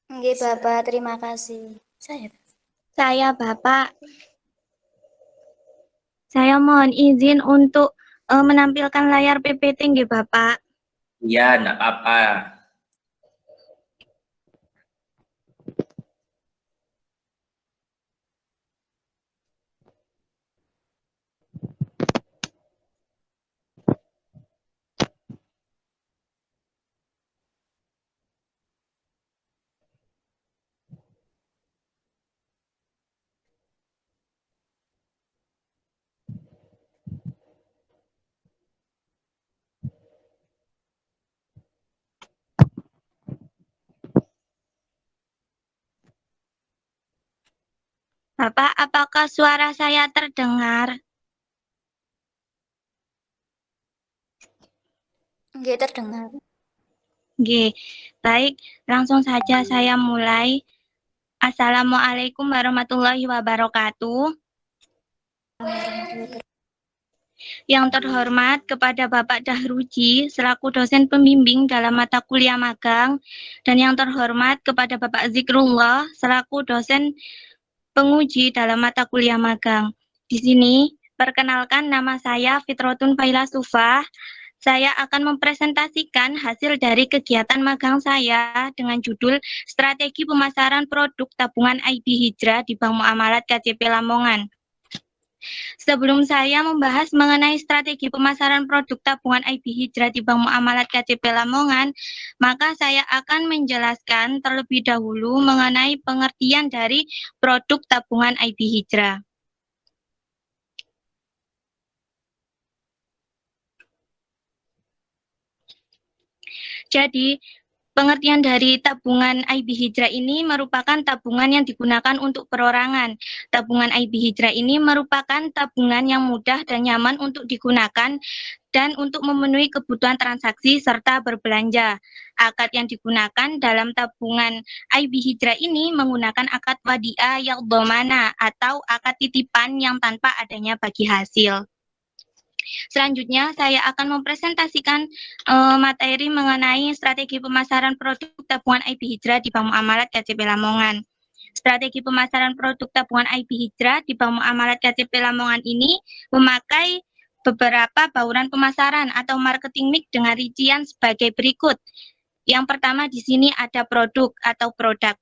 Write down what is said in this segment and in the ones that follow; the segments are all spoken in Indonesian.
Nggih, Bapak, terima kasih. Saya Bapak, saya mohon izin untuk menampilkan layar PPT nggih Bapak. Iya, enggak apa-apa. Bapak, apakah suara saya terdengar? Nggih, terdengar. Nggih, baik, langsung saja saya mulai. Assalamualaikum warahmatullahi wabarakatuh. Yang terhormat kepada Bapak Dahruji selaku dosen pembimbing dalam mata kuliah magang, dan yang terhormat kepada Bapak Zikrullah selaku dosen penguji dalam mata kuliah magang. Di sini, perkenalkan nama saya Fitrotun Failasufah. Saya akan mempresentasikan hasil dari kegiatan magang saya dengan judul Strategi Pemasaran Produk Tabungan IB Hijrah di Bank Muamalat KCP Lamongan. Sebelum saya membahas mengenai strategi pemasaran produk tabungan IB Hijrah di Bank Muamalat KCP Lamongan, maka saya akan menjelaskan terlebih dahulu mengenai pengertian dari produk tabungan IB Hijrah. Jadi, pengertian dari tabungan IB Hijrah ini merupakan tabungan yang digunakan untuk perorangan. Tabungan IB Hijrah ini merupakan tabungan yang mudah dan nyaman untuk digunakan dan untuk memenuhi kebutuhan transaksi serta berbelanja. Akad yang digunakan dalam tabungan IB Hijrah ini menggunakan akad wadiah yang domana atau akad titipan yang tanpa adanya bagi hasil. Selanjutnya, saya akan mempresentasikan materi mengenai strategi pemasaran produk tabungan IB Hijrah di Bank Muamalat KCP Lamongan. Strategi pemasaran produk tabungan IB Hijrah di Bank Muamalat KCP Lamongan ini memakai beberapa bauran pemasaran atau marketing mix dengan rincian sebagai berikut. Yang pertama di sini ada produk atau produk.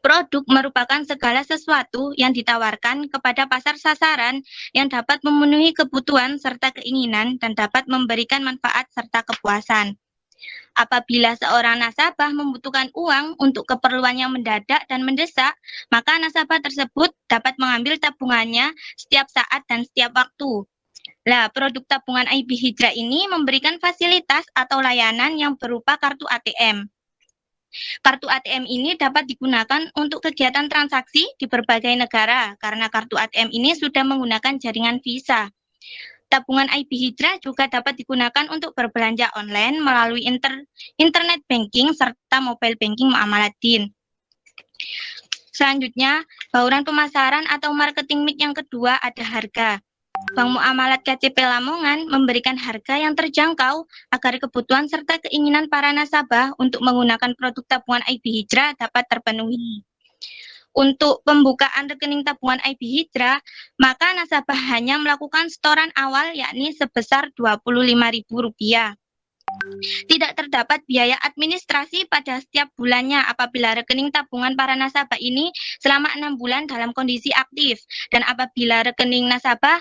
Produk merupakan segala sesuatu yang ditawarkan kepada pasar sasaran yang dapat memenuhi kebutuhan serta keinginan dan dapat memberikan manfaat serta kepuasan. Apabila seorang nasabah membutuhkan uang untuk keperluan yang mendadak dan mendesak, maka nasabah tersebut dapat mengambil tabungannya setiap saat dan setiap waktu. Nah, produk tabungan IB Hijrah ini memberikan fasilitas atau layanan yang berupa kartu ATM. Kartu ATM ini dapat digunakan untuk kegiatan transaksi di berbagai negara karena kartu ATM ini sudah menggunakan jaringan Visa. Tabungan IB Hijrah juga dapat digunakan untuk berbelanja online melalui internet banking serta mobile banking Muamaladdin. Selanjutnya, bauran pemasaran atau marketing mix yang kedua ada harga. Bank Muamalat KCP Lamongan memberikan harga yang terjangkau agar kebutuhan serta keinginan para nasabah untuk menggunakan produk tabungan IB Hijrah dapat terpenuhi. Untuk pembukaan rekening tabungan IB Hijrah, maka nasabah hanya melakukan setoran awal yakni sebesar Rp25.000. Tidak terdapat biaya administrasi pada setiap bulannya apabila rekening tabungan para nasabah ini selama 6 bulan dalam kondisi aktif, dan apabila rekening nasabah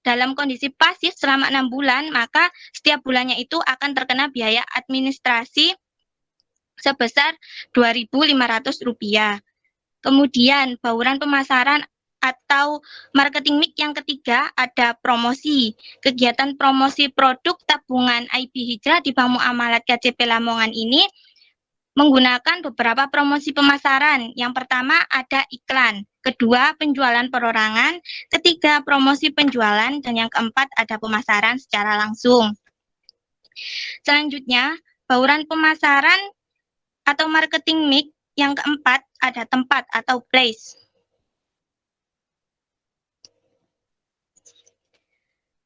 dalam kondisi pasif selama 6 bulan, maka setiap bulannya itu akan terkena biaya administrasi sebesar Rp2.500. Kemudian, bauran pemasaran atau marketing mix yang ketiga ada promosi. Kegiatan promosi produk tabungan IB Hijrah di Bank Muamalat KCP Lamongan ini menggunakan beberapa promosi pemasaran. Yang pertama ada iklan, kedua penjualan perorangan, ketiga promosi penjualan, dan yang keempat ada pemasaran secara langsung. Selanjutnya, bauran pemasaran atau marketing mix yang keempat ada tempat atau place.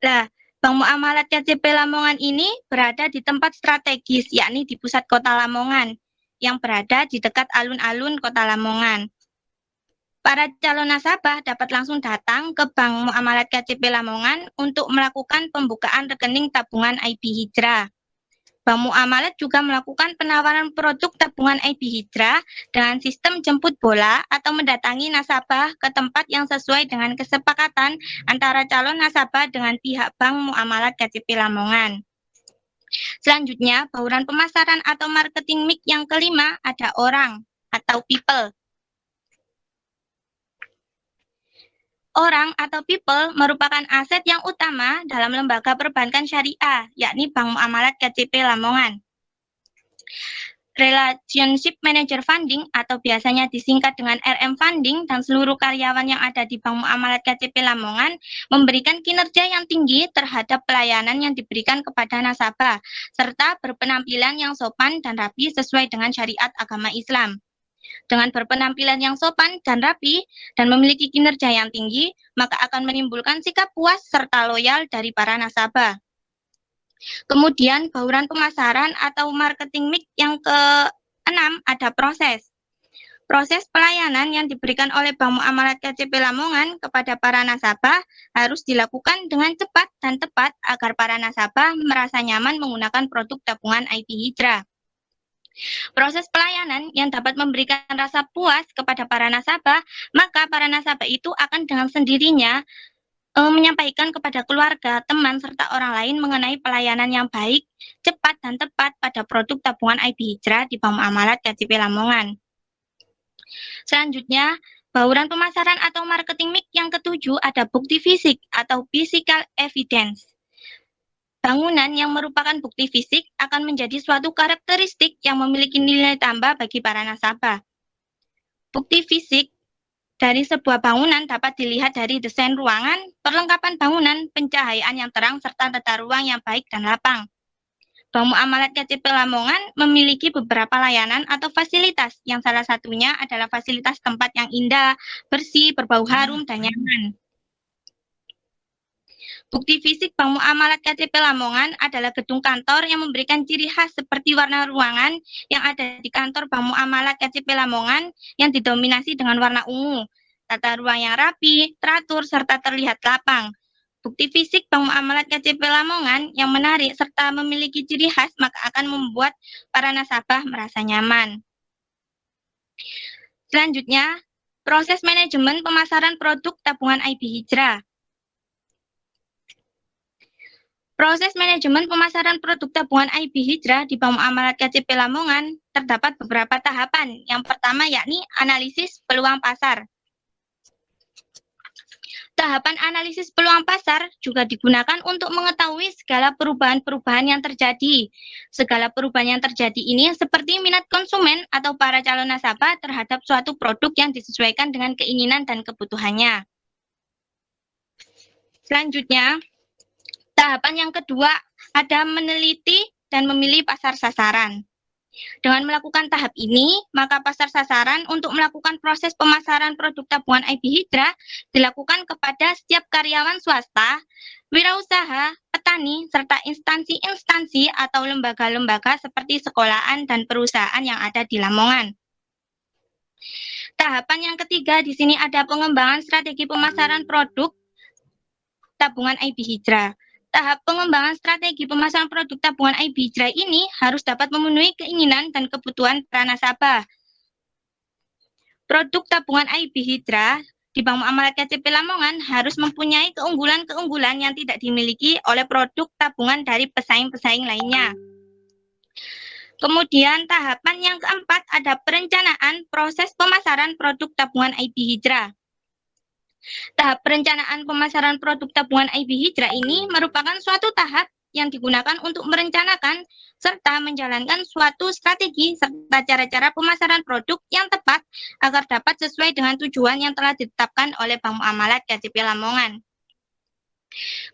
Nah, Bank Muamalat KCP Lamongan ini berada di tempat strategis, yakni di pusat kota Lamongan. yang berada di dekat alun-alun Kota Lamongan. Para calon nasabah dapat langsung datang ke Bank Muamalat KCP Lamongan untuk melakukan pembukaan rekening tabungan IB Hijrah. Bank Muamalat juga melakukan penawaran produk tabungan IB Hijrah dengan sistem jemput bola atau mendatangi nasabah ke tempat yang sesuai dengan kesepakatan antara calon nasabah dengan pihak Bank Muamalat KCP Lamongan. Selanjutnya, bauran pemasaran atau marketing mix yang kelima ada orang atau people. Orang atau people merupakan aset yang utama dalam lembaga perbankan syariah, yakni Bank Muamalat KCP Lamongan. Relationship Manager Funding atau biasanya disingkat dengan RM Funding dan seluruh karyawan yang ada di Bank Muamalat KCP Lamongan memberikan kinerja yang tinggi terhadap pelayanan yang diberikan kepada nasabah, serta berpenampilan yang sopan dan rapi sesuai dengan syariat agama Islam. Dengan berpenampilan yang sopan dan rapi dan memiliki kinerja yang tinggi, maka akan menimbulkan sikap puas serta loyal dari para nasabah. Kemudian, bauran pemasaran atau marketing mix yang keenam ada proses. Proses pelayanan yang diberikan oleh Bank Muamalat KCP Lamongan kepada para nasabah harus dilakukan dengan cepat dan tepat agar para nasabah merasa nyaman menggunakan produk tabungan IB Hijrah. Proses pelayanan yang dapat memberikan rasa puas kepada para nasabah, maka para nasabah itu akan dengan sendirinya menyampaikan kepada keluarga, teman, serta orang lain mengenai pelayanan yang baik, cepat, dan tepat pada produk tabungan IB Hijrah di Bank Muamalat KCP Lamongan. Selanjutnya, bauran pemasaran atau marketing mix yang ketujuh ada bukti fisik atau physical evidence. Bangunan yang merupakan bukti fisik akan menjadi suatu karakteristik yang memiliki nilai tambah bagi para nasabah. Bukti fisik dari sebuah bangunan dapat dilihat dari desain ruangan, perlengkapan bangunan, pencahayaan yang terang, serta tata ruang yang baik dan lapang. Bank Muamalat KCP Lamongan memiliki beberapa layanan atau fasilitas, yang salah satunya adalah fasilitas tempat yang indah, bersih, berbau harum, dan nyaman. Bukti fisik Bank Muamalat KCP Lamongan adalah gedung kantor yang memberikan ciri khas seperti warna ruangan yang ada di kantor Bank Muamalat KCP Lamongan yang didominasi dengan warna ungu, tata ruang yang rapi, teratur, serta terlihat lapang. Bukti fisik Bank Muamalat KCP Lamongan yang menarik serta memiliki ciri khas maka akan membuat para nasabah merasa nyaman. Selanjutnya, proses manajemen pemasaran produk tabungan IB Hijrah. Proses manajemen pemasaran produk tabungan IB Hijrah di Bank Muamalat KCP Lamongan terdapat beberapa tahapan. Yang pertama yakni analisis peluang pasar. Tahapan analisis peluang pasar juga digunakan untuk mengetahui segala perubahan-perubahan yang terjadi. Segala perubahan yang terjadi ini seperti minat konsumen atau para calon nasabah terhadap suatu produk yang disesuaikan dengan keinginan dan kebutuhannya. Selanjutnya, tahapan yang kedua ada meneliti dan memilih pasar sasaran. Dengan melakukan tahap ini, maka pasar sasaran untuk melakukan proses pemasaran produk tabungan IB Hijrah dilakukan kepada setiap karyawan swasta, wirausaha, petani, serta instansi-instansi atau lembaga-lembaga seperti sekolahan dan perusahaan yang ada di Lamongan. Tahapan yang ketiga di sini ada pengembangan strategi pemasaran produk tabungan IB Hijrah. Tahap pengembangan strategi pemasaran produk tabungan IB Hijrah ini harus dapat memenuhi keinginan dan kebutuhan para nasabah. Produk tabungan IB Hijrah di Bank Muamalat KCP Lamongan harus mempunyai keunggulan-keunggulan yang tidak dimiliki oleh produk tabungan dari pesaing-pesaing lainnya. Kemudian tahapan yang keempat ada perencanaan proses pemasaran produk tabungan IB Hijrah. Tahap perencanaan pemasaran produk tabungan IB Hijrah ini merupakan suatu tahap yang digunakan untuk merencanakan serta menjalankan suatu strategi serta cara-cara pemasaran produk yang tepat agar dapat sesuai dengan tujuan yang telah ditetapkan oleh Bank Muamalat KCP Lamongan.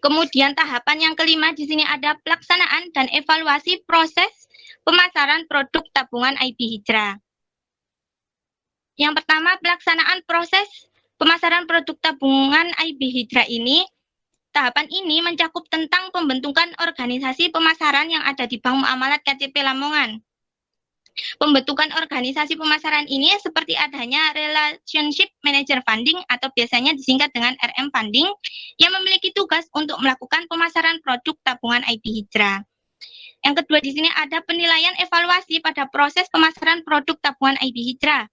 Kemudian tahapan yang kelima di sini ada pelaksanaan dan evaluasi proses pemasaran produk tabungan IB Hijrah. Yang pertama, pelaksanaan proses pemasaran produk tabungan IB Hijrah ini, tahapan ini mencakup tentang pembentukan organisasi pemasaran yang ada di Bank Muamalat KCP Lamongan. Pembentukan organisasi pemasaran ini seperti adanya Relationship Manager Funding atau biasanya disingkat dengan RM Funding yang memiliki tugas untuk melakukan pemasaran produk tabungan IB Hijrah. Yang kedua di sini ada penilaian evaluasi pada proses pemasaran produk tabungan IB Hijrah.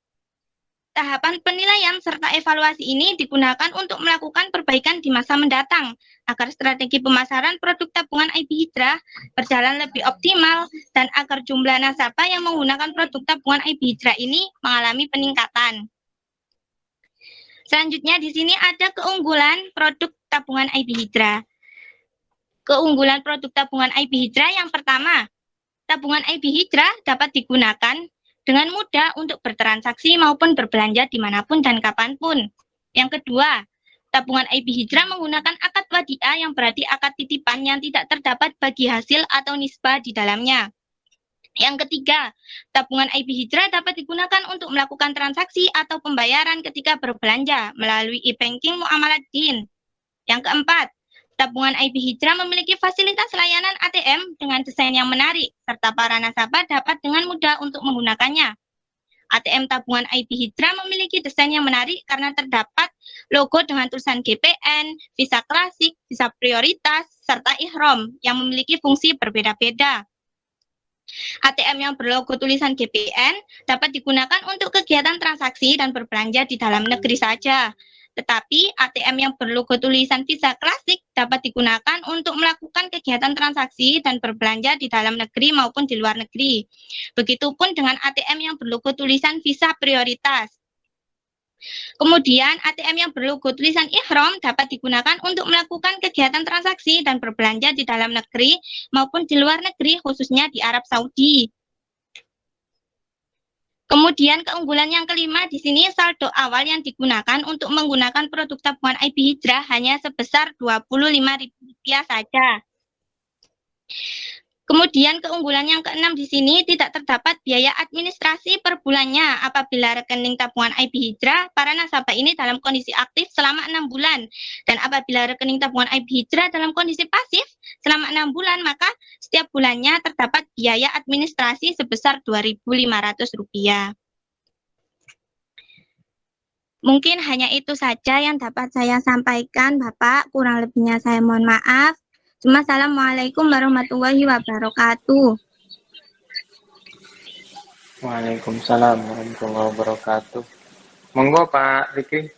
Tahapan penilaian serta evaluasi ini digunakan untuk melakukan perbaikan di masa mendatang agar strategi pemasaran produk tabungan IB Hijrah berjalan lebih optimal dan agar jumlah nasabah yang menggunakan produk tabungan IB Hijrah ini mengalami peningkatan. Selanjutnya di sini ada keunggulan produk tabungan IB Hijrah. Keunggulan produk tabungan IB Hijrah yang pertama, tabungan IB Hijrah dapat digunakan dengan mudah untuk bertransaksi maupun berbelanja dimanapun dan kapanpun. Yang kedua, tabungan IB Hijrah menggunakan akad wadiah yang berarti akad titipan yang tidak terdapat bagi hasil atau nisbah di dalamnya. Yang ketiga, tabungan IB Hijrah dapat digunakan untuk melakukan transaksi atau pembayaran ketika berbelanja melalui e-banking muamalat DIN. Yang keempat, tabungan IB Hijrah memiliki fasilitas layanan ATM dengan desain yang menarik, serta para nasabah dapat dengan mudah untuk menggunakannya. ATM tabungan IB Hijrah memiliki desain yang menarik karena terdapat logo dengan tulisan GPN, Visa Klasik, Visa Prioritas, serta Ihrom yang memiliki fungsi berbeda-beda. ATM yang berlogo tulisan GPN dapat digunakan untuk kegiatan transaksi dan berbelanja di dalam negeri saja. Tetapi ATM yang berlogo tulisan Visa Klasik dapat digunakan untuk melakukan kegiatan transaksi dan berbelanja di dalam negeri maupun di luar negeri. Begitupun dengan ATM yang berlogo tulisan Visa Prioritas. Kemudian ATM yang berlogo tulisan Ihrom dapat digunakan untuk melakukan kegiatan transaksi dan berbelanja di dalam negeri maupun di luar negeri, khususnya di Arab Saudi. Kemudian keunggulan yang kelima di sini saldo awal yang digunakan untuk menggunakan produk tabungan IB Hijrah hanya sebesar Rp25.000 saja. Kemudian keunggulan yang keenam di sini tidak terdapat biaya administrasi per bulannya apabila rekening tabungan IB Hijrah para nasabah ini dalam kondisi aktif selama 6 bulan. Dan apabila rekening tabungan IB Hijrah dalam kondisi pasif selama 6 bulan, maka setiap bulannya terdapat biaya administrasi sebesar Rp2.500. Mungkin hanya itu saja yang dapat saya sampaikan, Bapak. Kurang lebihnya saya mohon maaf. Assalamualaikum warahmatullahi wabarakatuh. Waalaikumsalam warahmatullahi wabarakatuh. Monggo Pak Riki.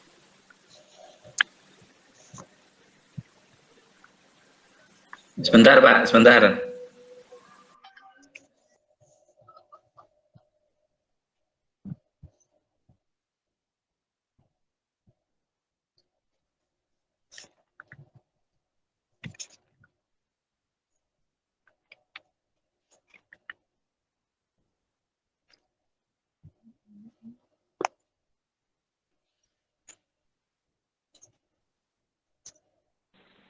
Sebentar Pak, sebentar.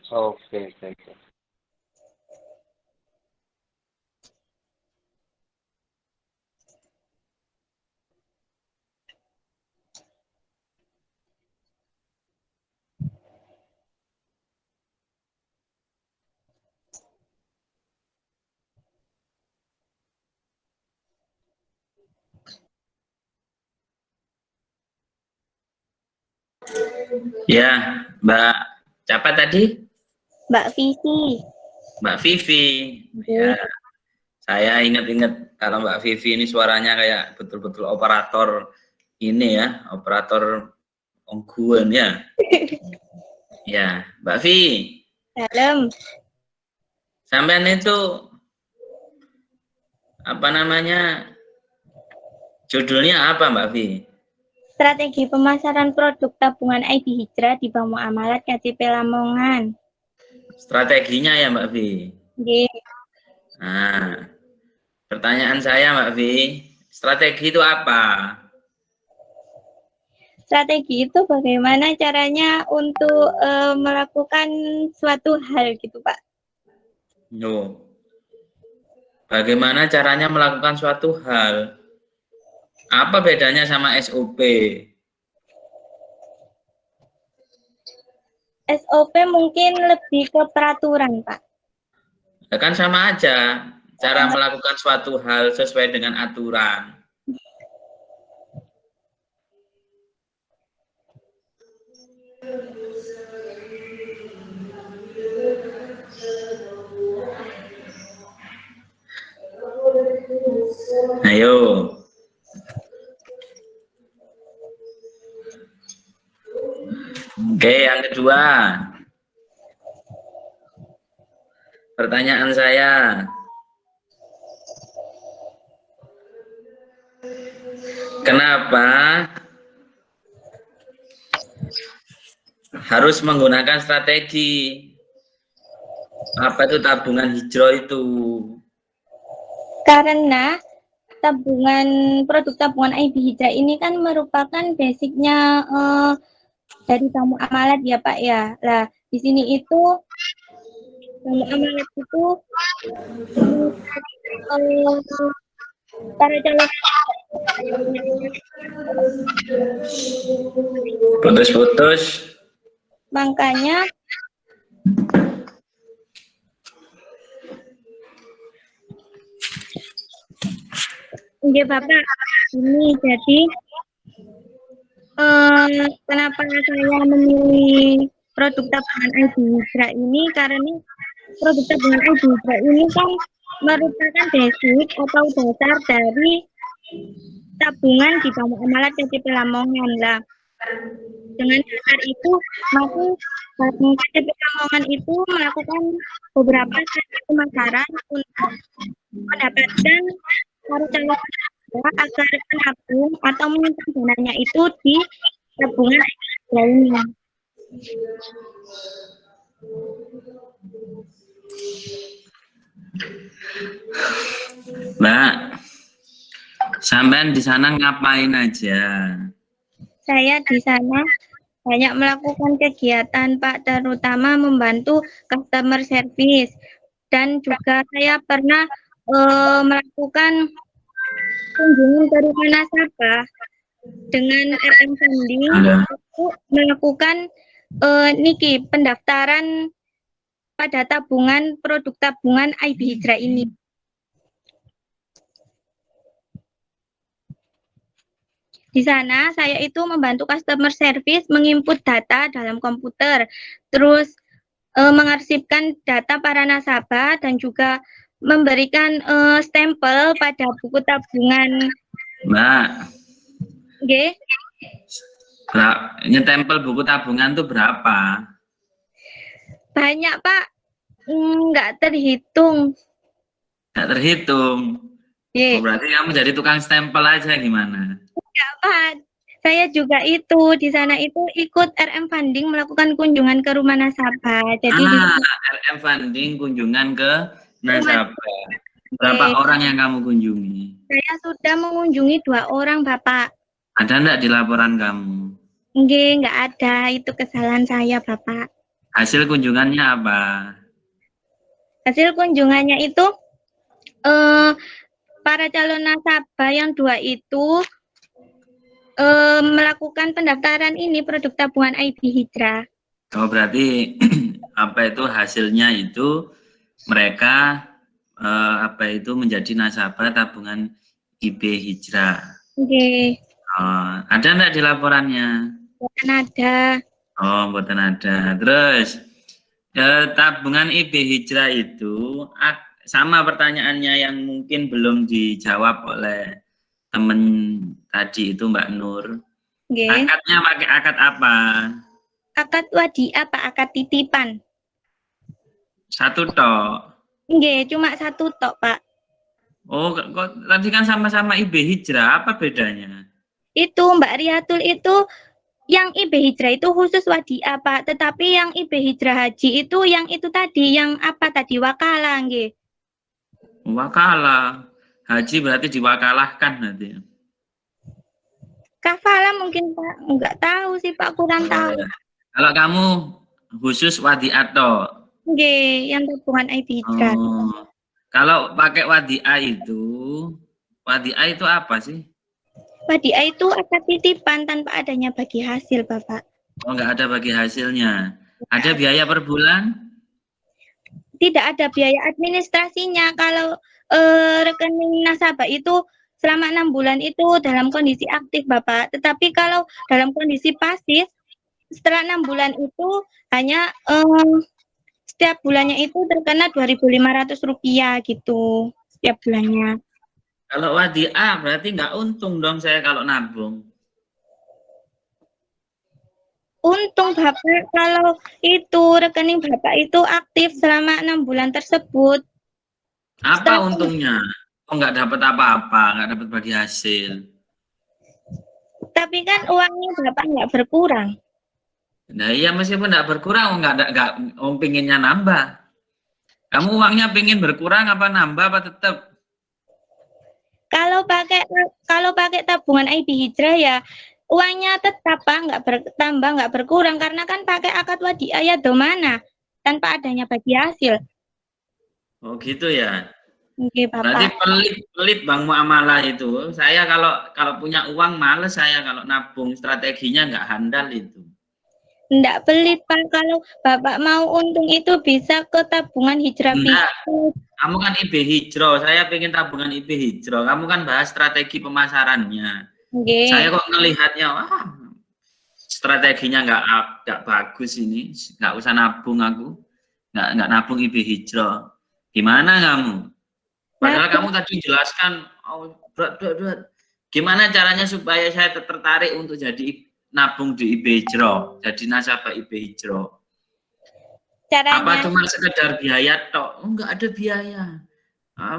Oke. Ya, Mbak siapa tadi? Mbak Vivi. Mbak Vivi. Ya, saya ingat-ingat kalau Mbak Vivi ini suaranya kayak betul-betul operator ini ya, operator ongguan ya. Ya, Mbak Vi. Dalam. Sampean itu apa namanya? Judulnya apa Mbak Vi? Strategi pemasaran produk tabungan IB Hijrah di Bank Muamalat KTP Lamongan. Strateginya ya Mbak Vi. Nggih. Nah, pertanyaan saya Mbak Vi, strategi itu apa? Strategi itu bagaimana caranya untuk melakukan suatu hal gitu, Pak. No. Bagaimana caranya melakukan suatu hal? Apa bedanya sama SOP? SOP mungkin lebih ke peraturan, Pak. Ya kan sama aja. cara melakukan suatu hal sesuai dengan aturan. Ayo. Oke, yang kedua. Pertanyaan saya. Kenapa harus menggunakan strategi? Apa itu tabungan hijrah itu? Karena produk tabungan IB Hijrah ini kan merupakan basicnya dari tamu amalat ya Pak ya. Lah di sini itu tamu amalat itu para calon Putus-putus. makanya Oke Bapak, ini jadi kenapa saya memilih produk tabungan IB Hijrah ini karena produk tabungan IB Hijrah ini kan merupakan basic atau dasar dari tabungan di Tamu Amalat KTP Lamongan lah. Dengan dasar itu, maka Bank KTP Lamongan itu melakukan beberapa strategi pemasaran untuk mendapatkan para calon nasabah agar menabung atau menyimpan dananya itu di tabungan lainnya. Mbak, sampean di sana ngapain aja? Saya di sana banyak melakukan kegiatan Pak, terutama membantu customer service, dan juga saya pernah melakukan kunjungan ke rumah nasabah dengan RM Funding untuk melakukan niki pendaftaran pada tabungan produk tabungan IB Hijrah ini. Di sana saya itu membantu customer service menginput data dalam komputer, terus mengarsipkan data para nasabah dan juga memberikan stempel pada buku tabungan. Mbak, Nggih. nyetempel buku tabungan tuh berapa? Banyak Pak, nggak terhitung. Nggak terhitung. Nggih. Oh, berarti kamu jadi tukang stempel aja gimana? Enggak Pak, saya juga itu di sana itu ikut RM Funding melakukan kunjungan ke rumah nasabah. Jadi RM Funding kunjungan ke nasabah. Berapa orang yang kamu kunjungi? Saya sudah mengunjungi 2 orang Bapak. Ada enggak di laporan kamu? Nggak ada, itu kesalahan saya Bapak. Hasil kunjungannya apa? Hasil kunjungannya itu para calon nasabah yang 2 itu melakukan pendaftaran ini produk tabungan IB Hijrah. Oh, berarti apa itu hasilnya itu mereka menjadi nasabah tabungan IB Hijrah. Oke. Ada enggak di laporannya? Bukan ada. Oh, bukan ada. Terus tabungan IB Hijrah itu sama pertanyaannya yang mungkin belum dijawab oleh temen tadi itu Mbak Nur. Okay. Akadnya pakai akad apa? Akad wadiah Pak, akad titipan. 1 tok. Nggih, cuma 1 tok Pak. Oh, kok tadi kan sama-sama IB Hijrah, apa bedanya? Itu Mbak Riatul itu yang IB Hijrah itu khusus wadiah Pak, tetapi yang IB Hijrah Haji itu yang itu tadi, yang apa tadi, wakalah nggih. Wakalah. Haji berarti diwakalahkan nanti. Kafalah mungkin Pak, enggak tahu sih Pak, kurang tahu. Kalau kamu khusus wadiah tok. Nggih, yang tabungan IB Hijrah. Kalau pakai wadiah itu apa sih? Wadiah itu akad titipan tanpa adanya bagi hasil, Bapak. Oh, enggak ada bagi hasilnya. Ada biaya per bulan? Tidak ada biaya administrasinya. Kalau rekening nasabah itu selama 6 bulan itu dalam kondisi aktif, Bapak. Tetapi kalau dalam kondisi pasif, setelah 6 bulan itu hanya setiap bulannya itu terkena Rp2.500 gitu setiap bulannya. Kalau wadiah berarti nggak untung dong saya kalau nabung. Untung Bapak kalau itu rekening Bapak itu aktif selama 6 bulan tersebut. Apa untungnya? Oh, nggak dapat apa-apa, nggak dapat bagi hasil. Tapi kan uangnya Bapak nggak berkurang. Nah iya meskipun nggak berkurang, nggak pinginnya nambah. Kamu uangnya pingin berkurang apa nambah apa tetap? Kalau pakai tabungan IB Hijrah ya uangnya tetap Pak, nggak bertambah, nggak berkurang karena kan pakai akad wadiah ya domana tanpa adanya bagi hasil. Oh gitu ya. Oke, Berarti Bapak. pelit Bang Muamalah itu. Saya kalau punya uang males saya kalau nabung, strateginya nggak handal itu. Nggak pelit Pak, kalau Bapak mau untung itu bisa ke tabungan hijrah Enggak. fikih. Kamu kan IB Hijro, saya pengen tabungan IB Hijro. Kamu kan bahas strategi pemasarannya. Oke. Saya kok ngelihatnya, wah strateginya nggak bagus ini, nggak usah nabung aku, nggak nabung IB Hijro. Gimana kamu? Padahal kamu tadi jelaskan, oh, berat. Gimana caranya supaya saya tertarik untuk jadi nabung di IB Hijro, jadi nasabah IB Hijro? Caranya Apa cuma sekedar biaya tok? Oh, nggak ada biaya.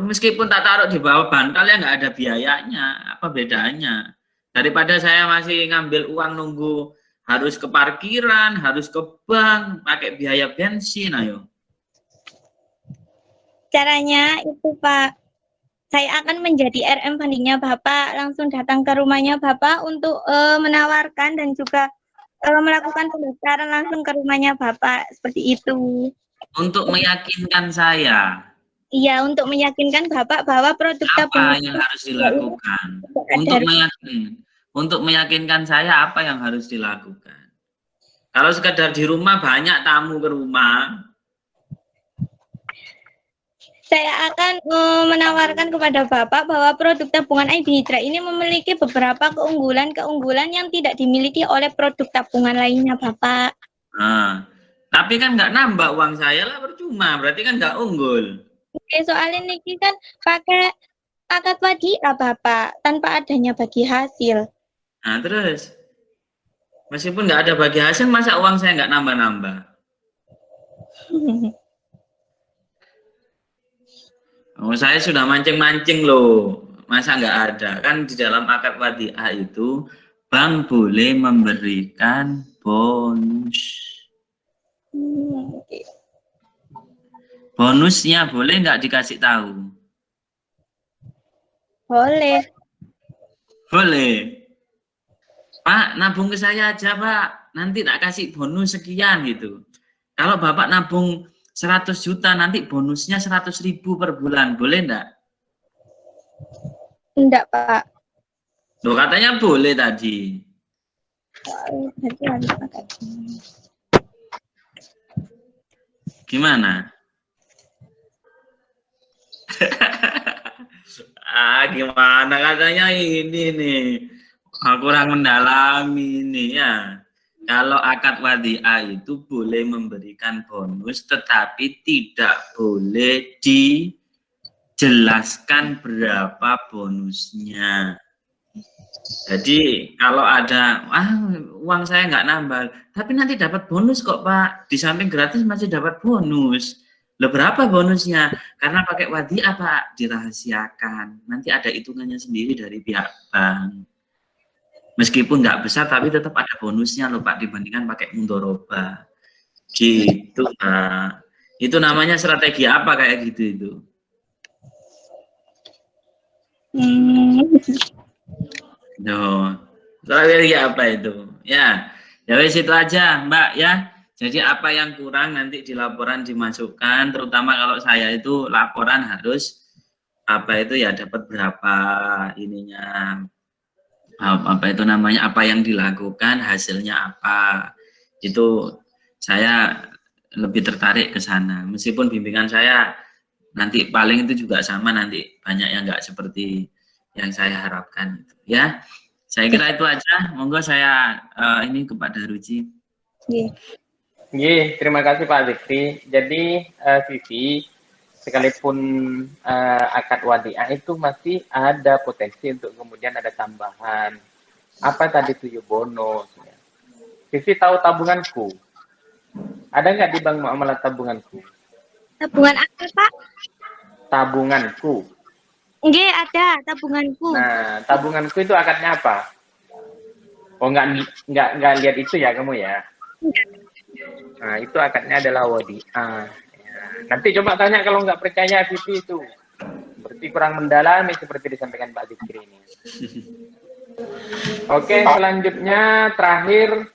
Meskipun tak taruh di bawah bantal ya nggak ada biayanya. Apa bedanya? Daripada saya masih ngambil uang nunggu harus ke parkiran, harus ke bank, pakai biaya bensin, ayo. caranya itu Pak, saya akan menjadi RM fundingnya Bapak, langsung datang ke rumahnya Bapak untuk menawarkan dan juga melakukan pendaftaran langsung ke rumahnya Bapak, seperti itu. Untuk meyakinkan saya. Iya, untuk meyakinkan Bapak bahwa produk tabungan Apa yang harus dilakukan? Untuk meyakinkan saya apa yang harus dilakukan? Kalau sekedar di rumah banyak tamu ke rumah, saya akan menawarkan kepada Bapak bahwa produk tabungan IB Hijrah ini memiliki beberapa keunggulan yang tidak dimiliki oleh produk tabungan lainnya, Bapak. nah, tapi kan nggak nambah uang saya lah, percuma, berarti kan nggak unggul. Oke, soalnya ini kan pakai akad wadiah, Bapak, tanpa adanya bagi hasil. Nah, terus, meskipun nggak ada bagi hasil, masa uang saya nggak nambah-nambah? Oh, saya sudah mancing-mancing loh. Masa nggak ada? Kan di dalam akad wadiah itu, bank boleh memberikan bonus. Oke. Bonusnya boleh nggak dikasih tahu? Boleh. Boleh. Pak, nabung ke saya aja, Pak. Nanti tak kasih bonus sekian gitu. Kalau Bapak nabung 100 juta, nanti bonusnya 100.000 per bulan. Boleh enggak? Enggak, Pak. Loh, katanya boleh tadi. Berarti harus pakai. Gimana? Gimana katanya ini nih. Kurang mendalami nih ya. Kalau akad wadiah itu boleh memberikan bonus, tetapi tidak boleh dijelaskan berapa bonusnya. Jadi kalau ada, uang saya nggak nambah, tapi nanti dapat bonus kok Pak. Di samping gratis masih dapat bonus. Loh, berapa bonusnya? Karena pakai wadiah Pak, dirahasiakan. Nanti ada hitungannya sendiri dari pihak bank. Meskipun nggak besar, tapi tetap ada bonusnya loh Pak, dibandingkan pakai mudhorobah. Gitu Pak. Itu namanya strategi apa kayak gitu itu? Strategi apa itu? Ya wes itu aja Mbak ya. Jadi apa yang kurang nanti di laporan dimasukkan, terutama kalau saya itu laporan harus apa itu ya dapat berapa ininya. Apa itu namanya, apa yang dilakukan, hasilnya apa, itu saya lebih tertarik ke sana. Meskipun bimbingan saya nanti paling itu juga sama, nanti banyak yang nggak seperti yang saya harapkan gitu, ya. Saya kira itu aja. Monggo saya ini kepada Ruci. Terima kasih Pak Zikri. Jadi Vivi, sekalipun akad wadiah itu masih ada potensi untuk kemudian ada tambahan. Apa tadi 7 bonus? Vivi tahu tabunganku? Ada nggak di bank muamalah tabunganku? Tabungan apa, Pak? Tabunganku. Nggih, ada tabunganku. Nah, tabunganku itu akadnya apa? Oh, nggak lihat itu ya kamu ya? Nah, itu akadnya adalah wadiah. Ya. Nanti coba tanya kalau nggak percaya Vivi itu. Berarti kurang mendalami seperti disampaikan Pak Zikri ini. Oke, selanjutnya terakhir